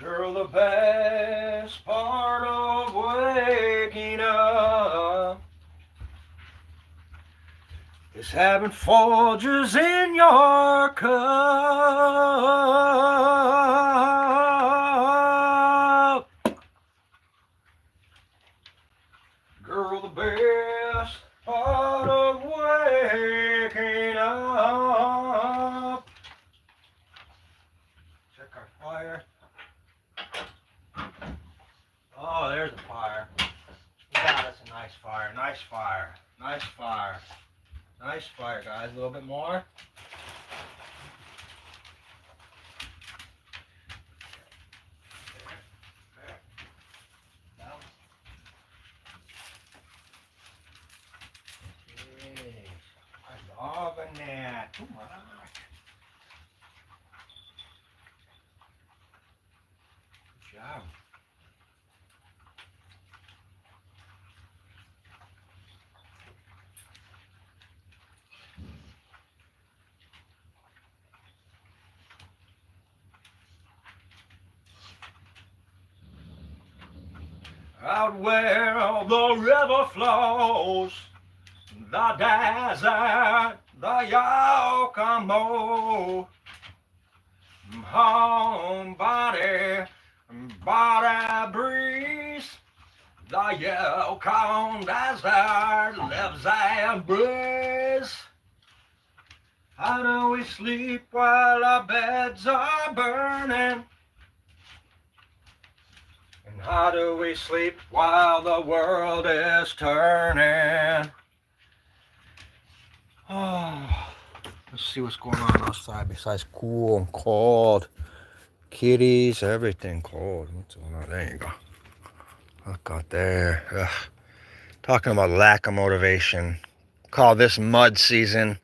Girl, the best part of waking up is having Folgers in your cup. Girl, the best part of waking up. Check our fire. Oh, there's a fire. Yeah, that's a nice fire. Nice fire. Nice fire. Nice fire, guys. A little bit more. I'm loving that. Come on. Good job. Out where the river flows, the desert, the Yakimo, home body breeze, the Yukon desert lives and breathes. How do we sleep while our beds are burning? And how do we sleep while the world is turning? Oh, let's see what's going on outside besides cool and cold. Kitties, everything cold. What's going on? There you go. Look out there. Ugh. Talking about lack of motivation. Call this mud season.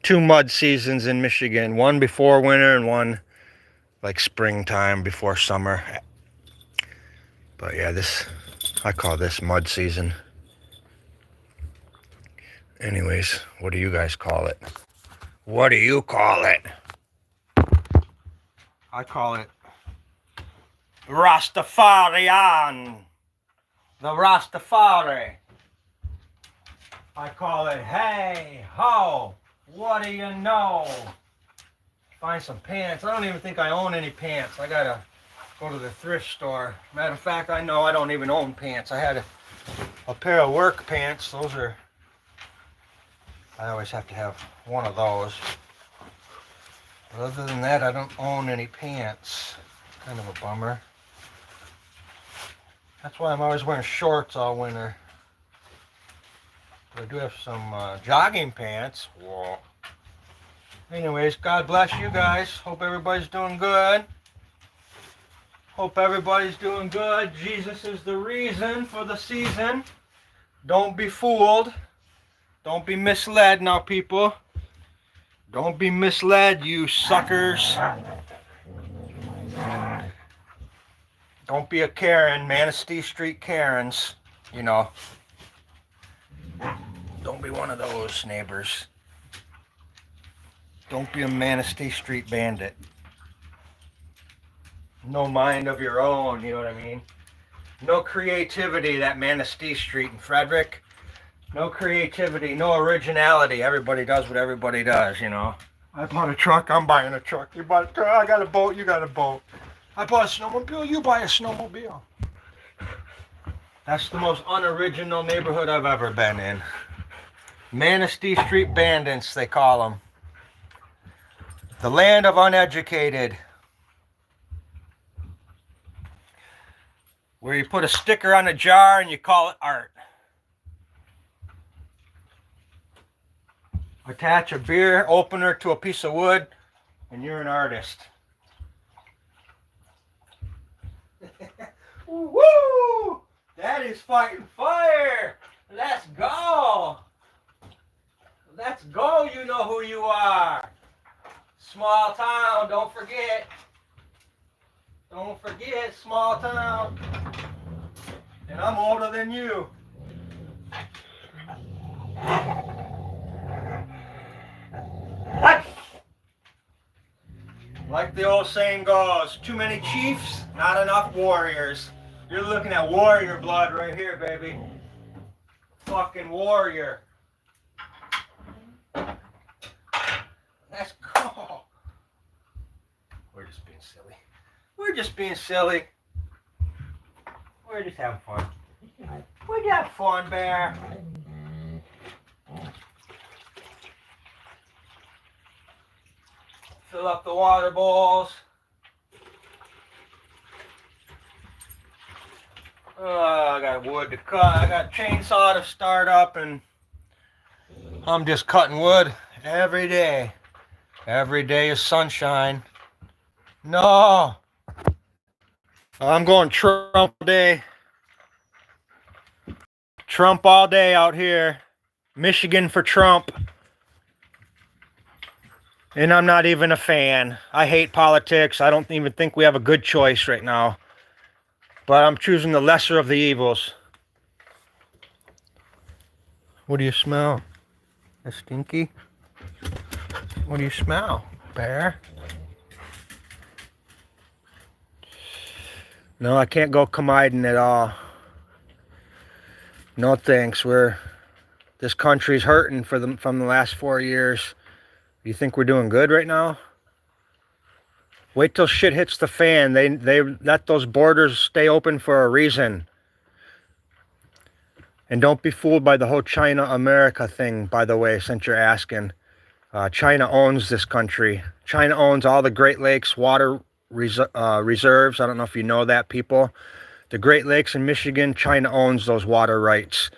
2 mud seasons in Michigan. One before winter and one like springtime before summer. But yeah, I call this mud season. Anyways, what do you guys call it? What do you call it? I call it Rastafarian. The Rastafari. I call it, hey, ho, what do you know? Find some pants. I don't even think I own any pants. I gotta go to the thrift store. Matter of fact, I know I don't even own pants. I had a pair of work pants. Those are, I always have to have one of those. But other than that, I don't own any pants. Kind of a bummer. That's why I'm always wearing shorts all winter. But I do have some jogging pants. Whoa. Anyways, God bless you guys. Hope everybody's doing good. Hope everybody's doing good. Jesus is the reason for the season. Don't be fooled. Don't be misled now, people. Don't be misled, you suckers. Don't be a Karen, Manistee Street Karens. You know. Don't be one of those neighbors. Don't be a Manistee Street bandit. No mind of your own, you know what I mean? No creativity, that Manistee Street in Frederick. No creativity, no originality. Everybody does what everybody does, you know. I bought a truck, I'm buying a truck. You bought a car, I got a boat, you got a boat. I bought a snowmobile, you buy a snowmobile. That's the most unoriginal neighborhood I've ever been in. Manistee Street bandits, they call them. The land of uneducated. Where you put a sticker on a jar and you call it art. Attach a beer opener to a piece of wood and you're an artist. Woo! That is fighting fire! Let's go! Let's go, you know who you are. Small town, don't forget. Don't forget, small town. And I'm older than you. Like the old saying goes, too many chiefs, not enough warriors. You're looking at warrior blood right here, baby. Fucking warrior. Let's go. We're just being silly. We're just being silly. We're just having fun. We got fun, Bear. Fill up the water bowls. I got wood to cut. I got chainsaw to start up, and I'm just cutting wood every day. Every day is sunshine. No. I'm going Trump all day. Trump all day out here. Michigan for Trump. And I'm not even a fan. I hate politics. I don't even think we have a good choice right now. But I'm choosing the lesser of the evils. What do you smell? A stinky? What do you smell, Bear? No, I can't go Kamiden at all. No thanks. This country's hurting from the last 4 years. You think we're doing good right now? Wait till shit hits the fan. They let those borders stay open for a reason. And don't be fooled by the whole China-America thing, by the way, since you're asking. China owns this country. China owns all the Great Lakes water reserves. I don't know if you know that, people. The Great Lakes in Michigan, China owns those water rights.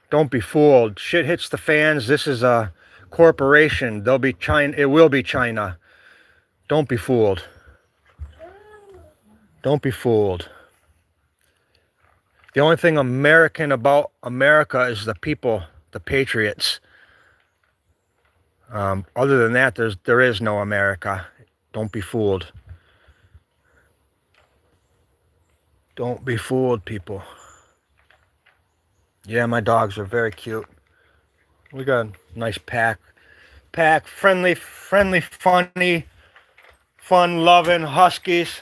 Don't be fooled. Shit hits the fans. This is a corporation. They'll be China. It will be China. Don't be fooled. Don't be fooled. The only thing American about America is the people, the patriots. Other than that, there is no America. Don't be fooled. Don't be fooled, people. Yeah, my dogs are very cute. We got a nice pack, friendly, funny, fun-loving Huskies.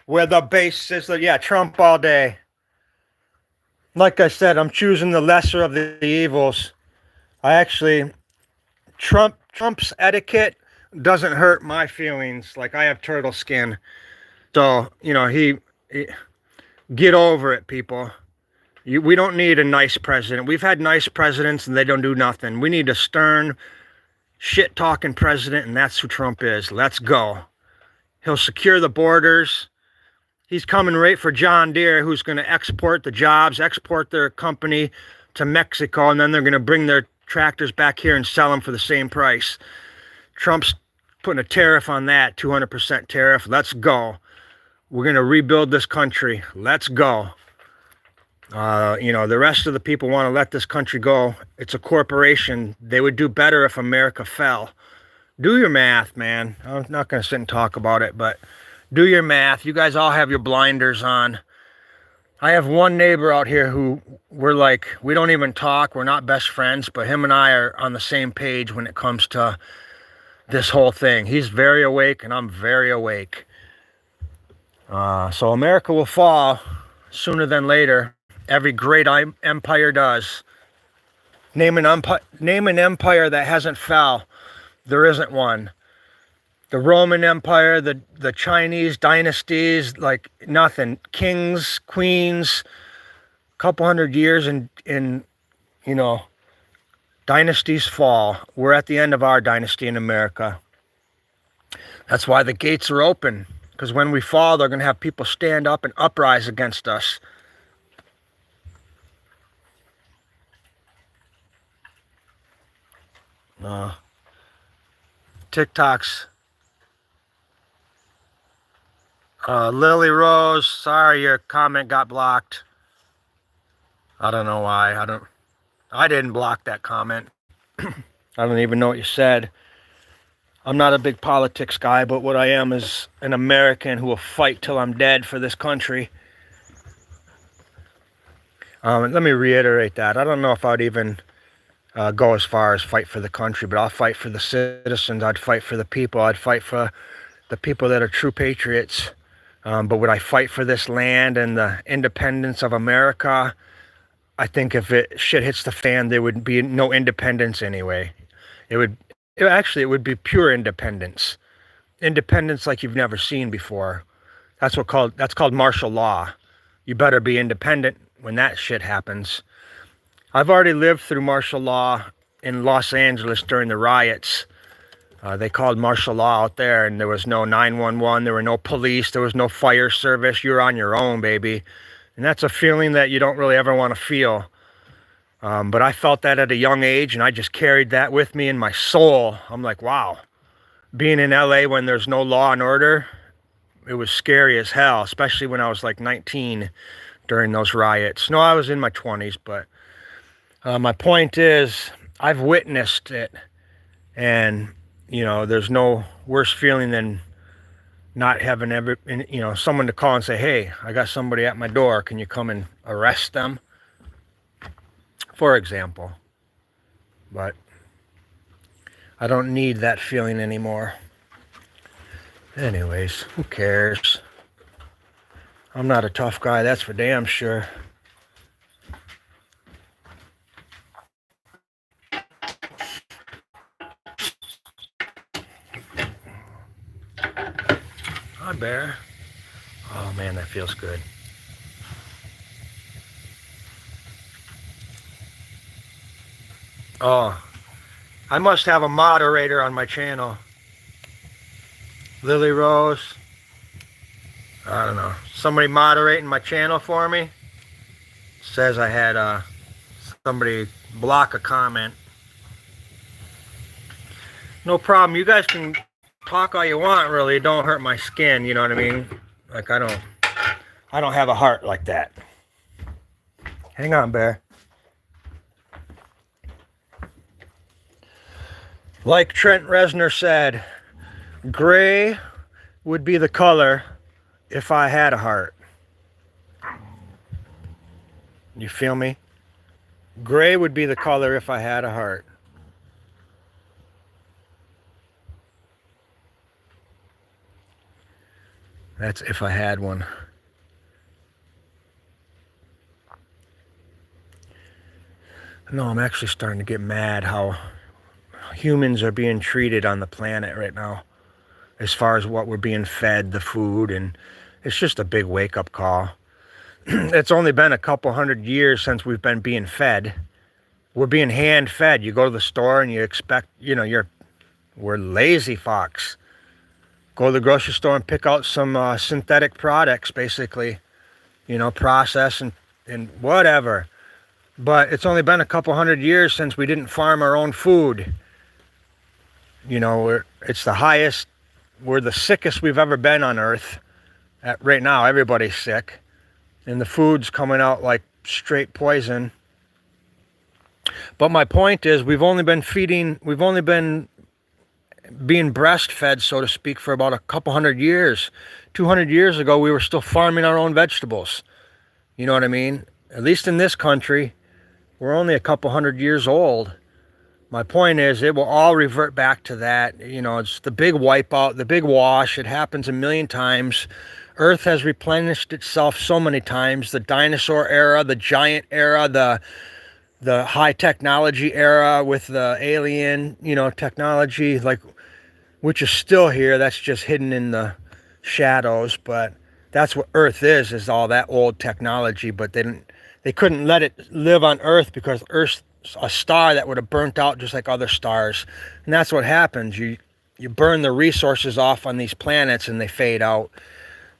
Where the base is, yeah, Trump all day. Like I said, I'm choosing the lesser of the evils. Trump's etiquette doesn't hurt my feelings. Like, I have turtle skin. So, you know, he get over it, people. We don't need a nice president. We've had nice presidents and they don't do nothing. We need a stern, shit-talking president, and that's who Trump is. Let's go. He'll secure the borders. He's coming right for John Deere, who's going to export the jobs, export their company to Mexico, and then they're going to bring their tractors back here and sell them for the same price. Trump's putting a tariff on that, 200% tariff. Let's go. We're going to rebuild this country. Let's go. You know, the rest of the people want to let this country go. It's a corporation. They would do better if America fell. Do your math, man. I'm not going to sit and talk about it, but do your math. You guys all have your blinders on. I have one neighbor out here who we don't even talk. We're not best friends, but him and I are on the same page when it comes to this whole thing. He's very awake and I'm very awake. So America will fall sooner than later. Every great empire does. Name an empire that hasn't fell. There isn't one. The Roman Empire, the Chinese dynasties, like nothing. Kings, queens, couple hundred years in you know, dynasties fall. We're at the end of our dynasty in America. That's why the gates are open. Because when we fall, they're going to have people stand up and uprise against us. TikToks. Lily Rose, sorry your comment got blocked. I don't know why. I didn't block that comment. I don't even know what you said. I'm not a big politics guy, but what I am is an American who will fight till I'm dead for this country. Let me reiterate that. I don't know if I'd even go as far as fight for the country, but I'll fight for the citizens. I'd fight for the people. I'd fight for the people that are true patriots. But would I fight for this land and the independence of America? I think if shit hits the fan, there would be no independence anyway. It would be pure independence. Independence like you've never seen before. That's called martial law. You better be independent when that shit happens. I've already lived through martial law in Los Angeles during the riots. They called martial law out there, and there was no 911, there were no police, there was no fire service. You're on your own, baby. And that's a feeling that you don't really ever want to feel. But I felt that at a young age, and I just carried that with me in my soul. I'm like, wow. Being in LA when there's no law and order, it was scary as hell, especially when I was like 19 during those riots. No, I was in my 20s, but my point is, I've witnessed it, and there's no worse feeling than not having someone to call and say, hey, I got somebody at my door. Can you come and arrest them? For example. But I don't need that feeling anymore. Anyways, who cares? I'm not a tough guy, that's for damn sure. Hi, Bear. Oh man, that feels good. Oh, I must have a moderator on my channel. Lily Rose. I don't know. Somebody moderating my channel for me. Says I had somebody block a comment. No problem. You guys can talk all you want, really. It don't hurt my skin, you know what I mean? Like I don't have a heart like that. Hang on, Bear. Like Trent Reznor said, gray would be the color if I had a heart. You feel me? Gray would be the color if I had a heart. That's if I had one. No, I'm actually starting to get mad how humans are being treated on the planet right now, as far as what we're being fed, the food, and it's just a big wake-up call. It's only been a couple 100 years since we've been being fed. We're being hand-fed. You go to the store and you expect, we're lazy fucks. Go to the grocery store and pick out some synthetic products, basically, process and whatever. But it's only been a couple 100 years since we didn't farm our own food. It's the highest, we're the sickest we've ever been on Earth. Right now, everybody's sick. And the food's coming out like straight poison. But my point is, we've only been being breastfed, so to speak, for about a couple 100 years. 200 years ago, we were still farming our own vegetables. You know what I mean? At least in this country, we're only a couple 100 years old. My point is, it will all revert back to that. It's the big wipeout, the big wash. It happens a million times. Earth has replenished itself so many times. The dinosaur era, the giant era, the high technology era with the alien, technology, which is still here. That's just hidden in the shadows. But that's what Earth is all that old technology. But they couldn't let it live on Earth because Earth's a star that would have burnt out just like other stars. And that's what happens. You burn the resources off on these planets and they fade out.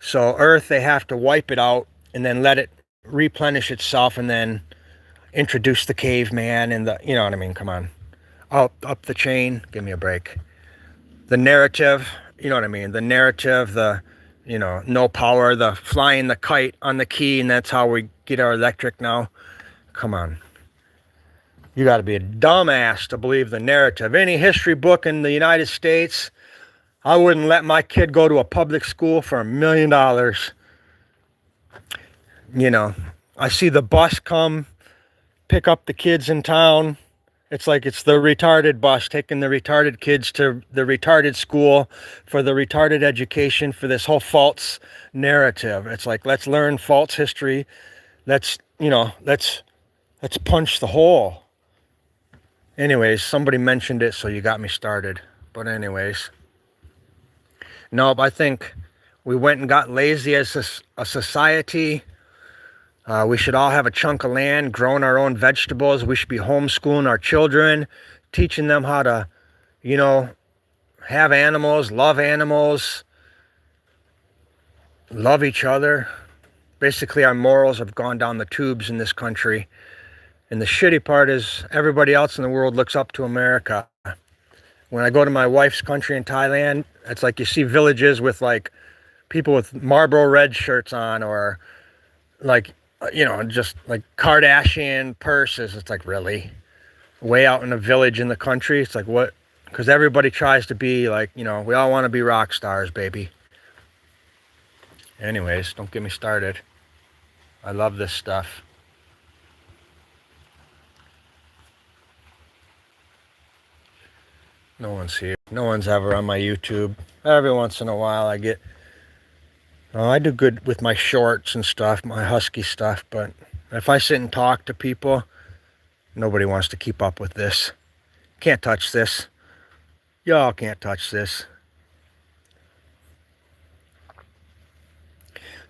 So Earth, they have to wipe it out and then let it replenish itself and then introduce the caveman and you know what I mean? Come on. Up the chain. Give me a break. The narrative, you know what I mean? The narrative, no power, the flying the kite on the key, and that's how we get our electric now. Come on. You got to be a dumbass to believe the narrative. Any history book in the United States, I wouldn't let my kid go to a public school for $1 million. I see the bus come, pick up the kids in town, It's like it's the retarded bus taking the retarded kids to the retarded school for the retarded education for this whole false narrative. It's like, let's learn false history. Let's, let's punch the hole. Anyways, somebody mentioned it, so you got me started. But anyways, nope, I think we went and got lazy as a society. We should all have a chunk of land, growing our own vegetables. We should be homeschooling our children, teaching them how to, have animals, love each other. Basically, our morals have gone down the tubes in this country. And the shitty part is everybody else in the world looks up to America. When I go to my wife's country in Thailand, it's like you see villages with like people with Marlboro Red shirts on, or like, just like Kardashian purses. It's like, really? Way out in a village in the country? It's like, what? Because everybody tries to be like, we all want to be rock stars, baby. Anyways, don't get me started. I love this stuff. No one's here. No one's ever on my YouTube. Every once in a while I do good with my shorts and stuff, my Husky stuff, but if I sit and talk to people, nobody wants to keep up with this. Can't touch this. Y'all can't touch this.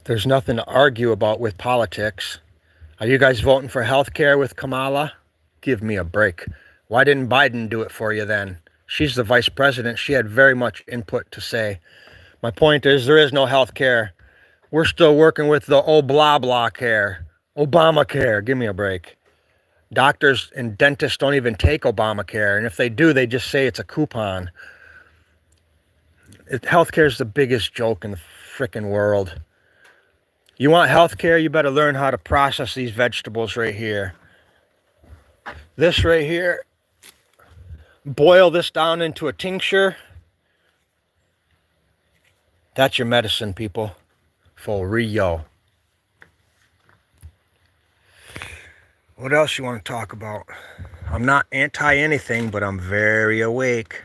There's nothing to argue about with politics. Are you guys voting for health care with Kamala? Give me a break. Why didn't Biden do it for you then? She's the vice president. She had very much input to say. My point is, there is no health care. We're still working with the old blah blah care. Obamacare. Give me a break. Doctors and dentists don't even take Obamacare. And if they do, they just say it's a coupon. Healthcare is the biggest joke in the frickin' world. You want healthcare, you better learn how to process these vegetables right here. This right here, boil this down into a tincture. That's your medicine, people. For Rio. What else you want to talk about? I'm not anti anything, but I'm very awake.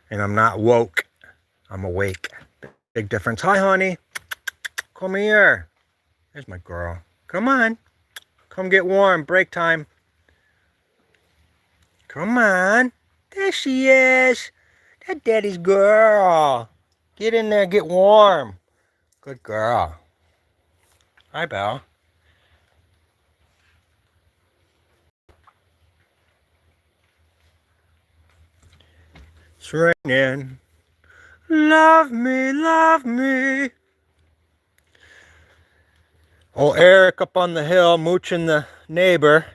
And I'm not woke. I'm awake. Big difference. Hi, honey. Come here. There's my girl. Come on. Come get warm. Break time. Come on. There she is. That daddy's girl. Get in there. Get warm. Good girl. Hi, Belle. It's raining. Love me, love me. Old Eric up on the hill, mooching the neighbor.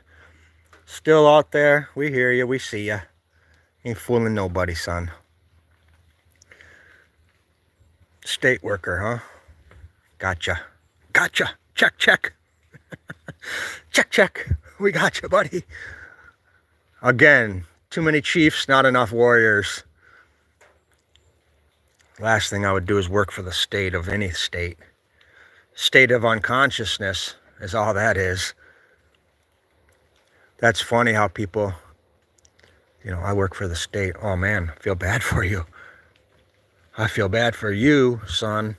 Still out there. We hear you. We see you. Ain't fooling nobody, son. State worker, huh? Gotcha. Gotcha. Check, check. Check, check. We got you, buddy. Again, too many chiefs, not enough warriors. Last thing I would do is work for the state of any state. State of unconsciousness is all that is. That's funny how people, I work for the state. Oh man, I feel bad for you. I feel bad for you, son.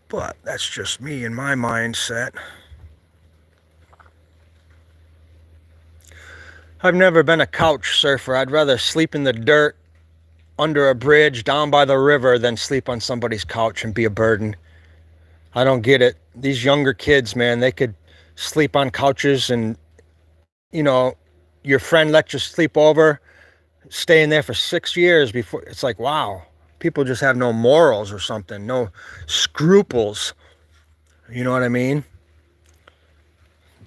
But that's just me and my mindset. I've never been a couch surfer. I'd rather sleep in the dirt under a bridge down by the river than sleep on somebody's couch and be a burden. I don't get it. These younger kids, man, they could sleep on couches and, your friend let you sleep over, staying there for 6 years before. It's like, wow, people just have no morals or something, no scruples. You know what I mean?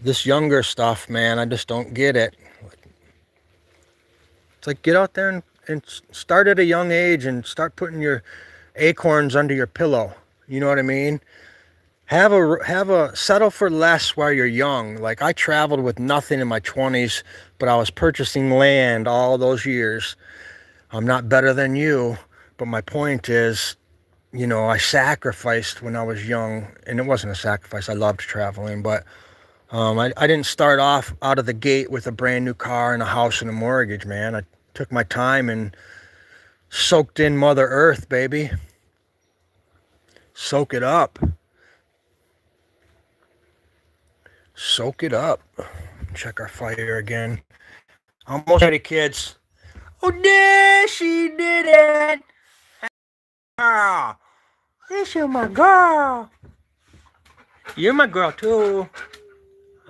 This younger stuff, man, I just don't get it. It's like, get out there and start at a young age and start putting your acorns under your pillow. You know what I mean? Have a settle for less while you're young. Like, I traveled with nothing in my 20s, but I was purchasing land all those years. I'm not better than you, but my point is, I sacrificed when I was young, and it wasn't a sacrifice. I loved traveling, but I didn't start off out of the gate with a brand new car and a house and a mortgage, man. I took my time and soaked in Mother Earth, baby. Soak it up. Soak it up. Check our fire again. Almost ready, kids. Oh, there she did it. Girl. This is my girl. You're my girl, too.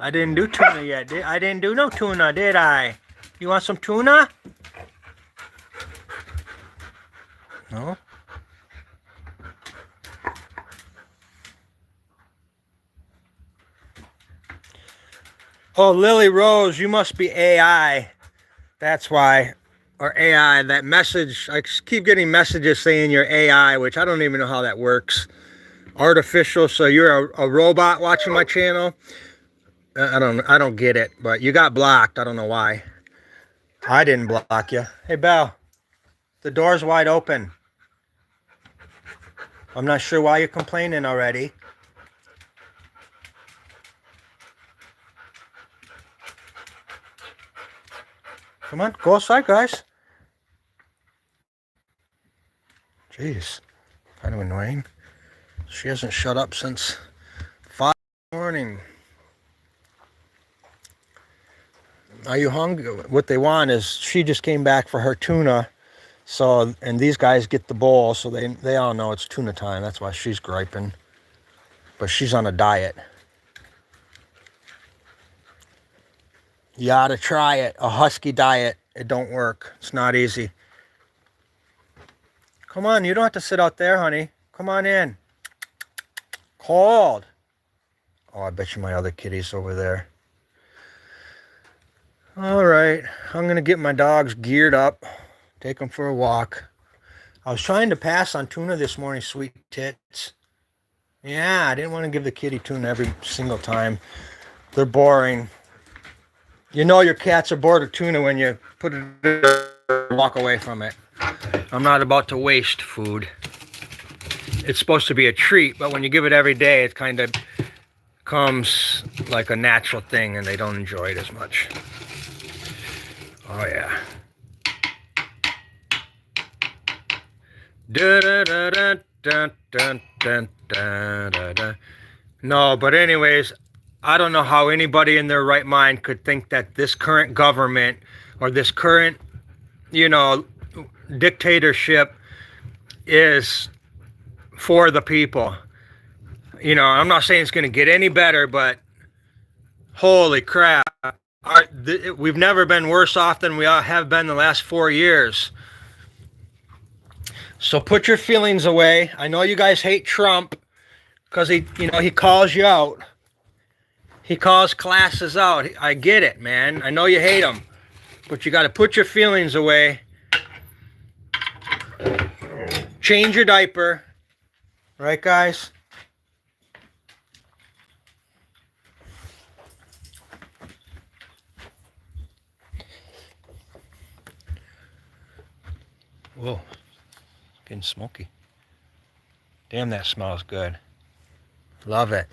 I didn't do tuna yet. I didn't do no tuna, did I? You want some tuna? No? Oh, Lily Rose, you must be AI. That's why. Or AI, that message. I keep getting messages saying you're AI, which I don't even know how that works. Artificial, so you're a robot watching my channel? I don't get it, but you got blocked. I don't know why. I didn't block you. Hey, Belle, the door's wide open. I'm not sure why you're complaining already. Come on, go outside, guys. Jeez, kind of annoying. She hasn't shut up since 5 in the morning. Are you hungry? What they want is, she just came back for her tuna. So, and these guys get the bowl, so they all know it's tuna time. That's why she's griping. But she's on a diet. You ought to try it. A Husky diet. It don't work. It's not easy. Come on, you don't have to sit out there, honey. Come on in. Cold. Oh, I bet you my other kitty's over there. All right, I'm going to get my dogs geared up. Take them for a walk. I was trying to pass on tuna this morning, sweet tits. Yeah, I didn't want to give the kitty tuna every single time. They're boring. You know your cats are bored of tuna when you put it and walk away from it. I'm not about to waste food. It's supposed to be a treat, but when you give it every day, it kind of comes like a natural thing and they don't enjoy it as much. Oh yeah. No, but anyways, I don't know how anybody in their right mind could think that this current government or this current, dictatorship is for the people. I'm not saying it's going to get any better, but holy crap. We've never been worse off than we have been the last 4 years. So put your feelings away. I know you guys hate Trump because he calls you out. He calls classes out. I get it, man. I know you hate him, but you got to put your feelings away. Change your diaper. Right, guys? Whoa, getting smoky. Damn, that smells good. Love it.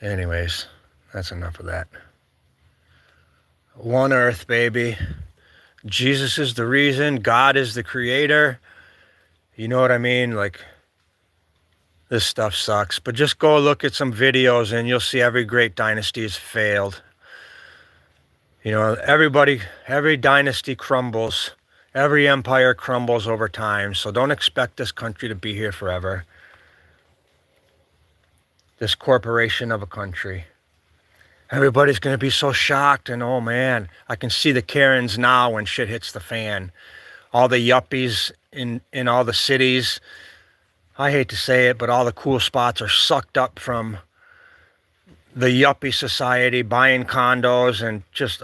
Anyways, that's enough of that. One Earth, baby. Jesus is the reason. God is the creator. You know what I mean? Like, this stuff sucks. But just go look at some videos and you'll see every great dynasty has failed. Every dynasty crumbles. Every empire crumbles over time, so don't expect this country to be here forever. This corporation of a country. Everybody's going to be so shocked, and oh man, I can see the Karens now when shit hits the fan. All the yuppies in all the cities, I hate to say it, but all the cool spots are sucked up from the yuppie society, buying condos and just,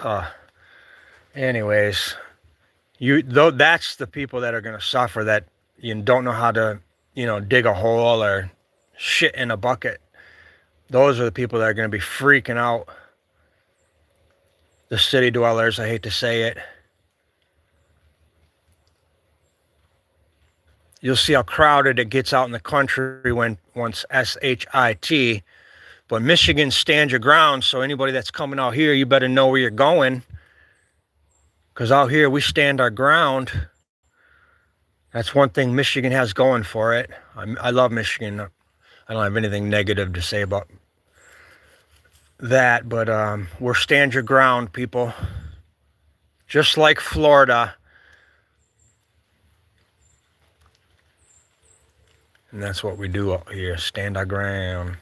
anyways. That's the people that are going to suffer, that you don't know how to, dig a hole or shit in a bucket. Those are the people that are going to be freaking out. The city dwellers, I hate to say it. You'll see how crowded it gets out in the country once SHIT But Michigan, stand your ground. So anybody that's coming out here, you better know where you're going. Because out here, we stand our ground. That's one thing Michigan has going for it. I love Michigan. I don't have anything negative to say about that. But we're stand your ground, people. Just like Florida. And that's what we do out here. Stand our ground.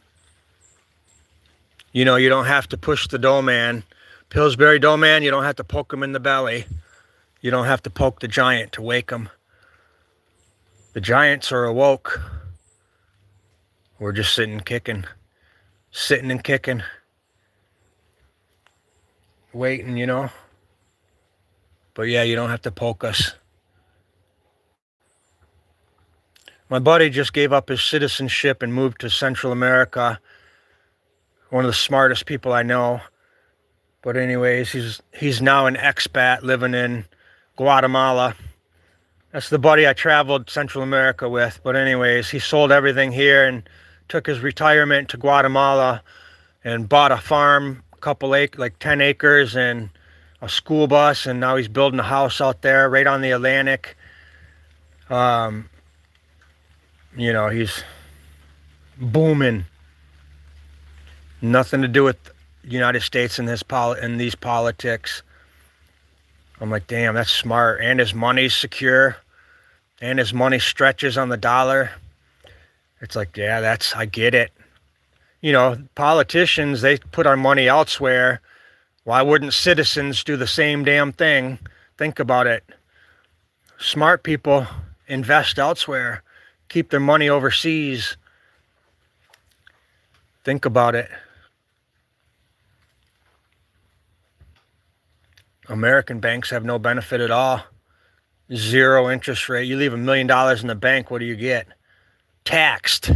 You know, you don't have to push the dough man. Pillsbury dough man, you don't have to poke him in the belly. You don't have to poke the giant to wake him. The giants are awoke. We're just sitting and kicking. Sitting and kicking. Waiting, you know. But yeah, you don't have to poke us. My buddy just gave up his citizenship and moved to Central America. One of the smartest people I know. But anyways, he's now an expat living in Guatemala. That's the buddy I traveled Central America with. But anyways, he sold everything here and took his retirement to Guatemala and bought a farm, a couple like 10 acres and a school bus, and now he's building a house out there right on the Atlantic. You know, he's booming. Nothing to do with the United States and these politics. I'm like, damn, that's smart. And his money's secure. And his money stretches on the dollar. It's like, yeah, I get it. You know, politicians, they put our money elsewhere. Why wouldn't citizens do the same damn thing? Think about it. Smart people invest elsewhere. Keep their money overseas. Think about it. American banks have no benefit at all. 0 interest rate. You leave $1 million in the bank, what do you get? Taxed.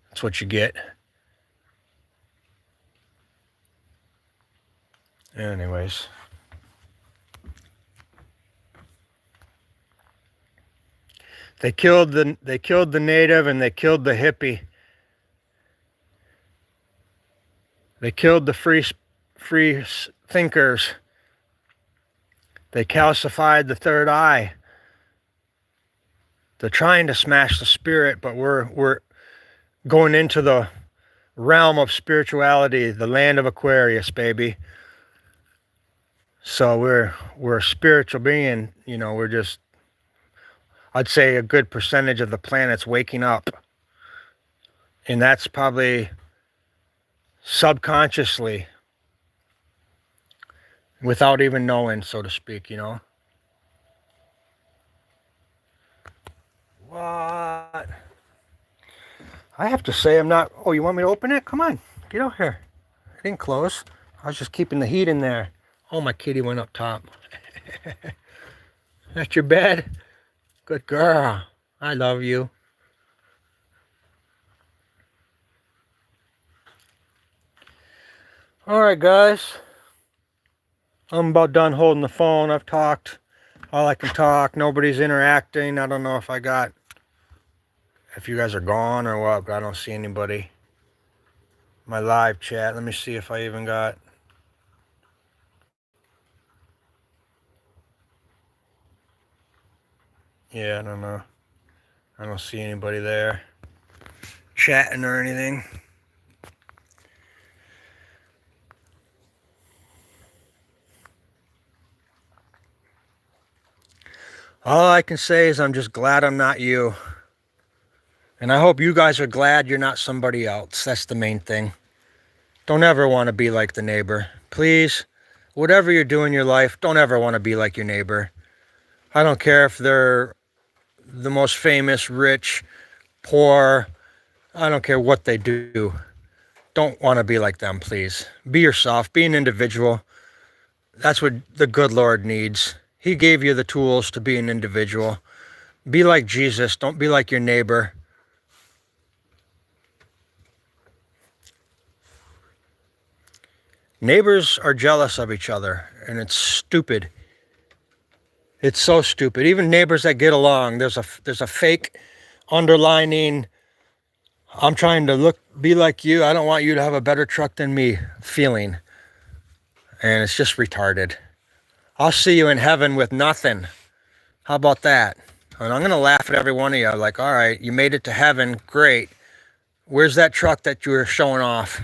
That's what you get. Anyways. They killed the native and they killed the hippie. They killed the free thinkers. They calcified the third eye. They're trying to smash the spirit, but we're going into the realm of spirituality, the land of Aquarius, baby. So we're a spiritual being, you know, we're just, I'd say a good percentage of the planet's waking up. And that's probably subconsciously, without even knowing, so to speak, you know. What? I have to say I'm not, oh, you want me to open it? Come on, get out here. It didn't close. I was just keeping the heat in there. Oh, my kitty went up top. That's your bed? Good girl. I love you. All right, guys. I'm about done holding the phone. I've talked all I can talk. Nobody's interacting. I don't know if you guys are gone or what, but I don't see anybody. My live chat. Let me see if I even got... Yeah, I don't know. I don't see anybody there chatting or anything. All I can say is I'm just glad I'm not you. And I hope you guys are glad you're not somebody else. That's the main thing. Don't ever want to be like the neighbor. Please, whatever you're doing in your life, don't ever want to be like your neighbor. I don't care if they're the most famous, rich, poor. I don't care what they do. Don't want to be like them, please. Be yourself. Be an individual. That's what the good Lord needs. He gave you the tools to be an individual. Be like Jesus. Don't be like your neighbor. Neighbors are jealous of each other, and it's stupid. It's so stupid. Even neighbors that get along, there's a fake underlining I'm trying to be like you. I don't want you to have a better truck than me feeling. And it's just retarded. I'll see you in heaven with nothing. How about that? And I'm going to laugh at every one of you. Like, all right, you made it to heaven. Great. Where's that truck that you were showing off?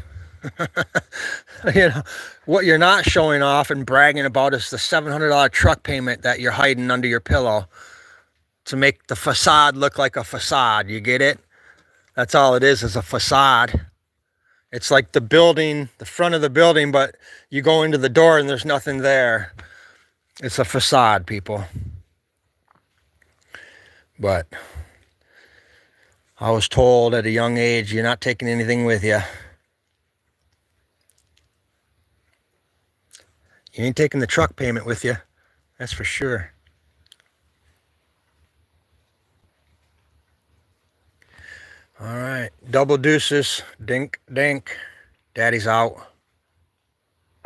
You know, what you're not showing off and bragging about is the $700 truck payment that you're hiding under your pillow to make the facade look like a facade. You get it? That's all it is a facade. It's like the building, the front of the building, but you go into the door and there's nothing there. It's a facade, people. But I was told at a young age, you're not taking anything with you. You ain't taking the truck payment with you. That's for sure. All right. Double deuces. Dink, dink. Daddy's out.